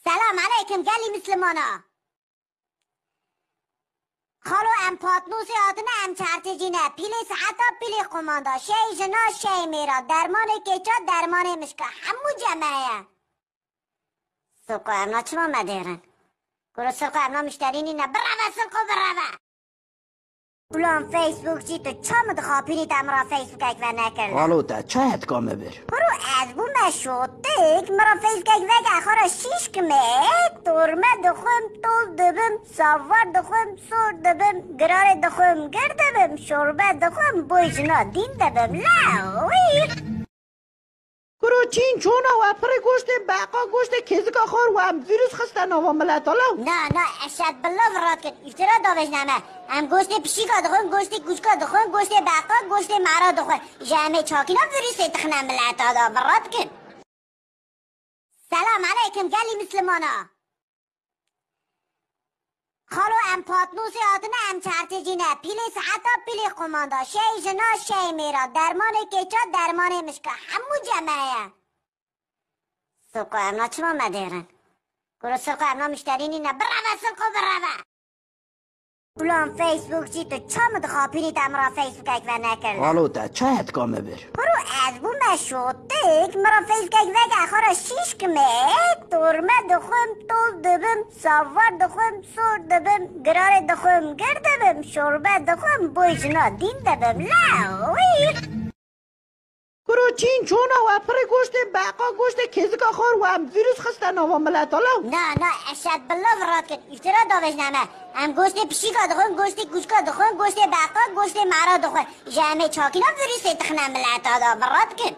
سلام علیکم گلی مسلمانا. خالو ام پاتنوسی آتنه ام چرتجینه پیلی ساعتا پیلی قماندا شی جنا شی میرا درمان کچا درمان مشکا همو جمعه سوقو امنا چما مدیرن گروه سوقو امنا مشترینی نه براوه سوقو براوه بلان فیسبوک چی تو چا مدخاپینی تمرا فیسبوک اک و نکرن خالو تا چاید کامه بر برو از بو مشوتک مرا فیسبوک اک وگ اخارا شیش کمک تورمه دخوم توز دبم ساور دخوم سور دبم گرار دخوم گر دبم شوربه دخوم بویجنا دین دبم لاوی گروه چین چونا و پر گوشت بقا گوشت کزگا خور و هم ویروس خستن و ملتالا نه اشد بالله ورات کن افترا داوش نمه هم گوشت پیشیکا دخون گوشت گوشکا دخون گوشت بقا گوشت مرا دخون جمعه چاکینا ویروس تخنه ملتالا ورات کن سلام علیکم گلی مسلمانا. خالو ام پاتنوسی آتنه ام چرتجینه پیلی ساعتا پیلی قماندا شی جنا شی میرا درمان کچا درمان مشکا همو جمعه سوقو امنا چما مدیرن گروه سوقو امنا مشترینی نه براوه سوقو براوه بلان فیسبوک چی تو چا مدخاپینی تمرا فیسبوک اک و نکرن خالو تا چاید کامه بر برو از بو مشوتک مرا فیسبوک اک وگ اخارا شیش کمک تورمه دخوم توز دبم ساور دخوم سور دبم گرار دخوم گر دبم شوربه دخوم بویجنا دین دبم لاوی گروه چین چونا و پر گوشت بقا گوشت کزگا خور و هم ویروس خستن و ملتالا نه اشد بالله ورات کن افترا داوش نمه هم گوشت پیشیکا دخون گوشت گوشکا دخون گوشت بقا گوشت مرا دخون جمعه چاکینا ویروس تخنه ملتالا ورات کن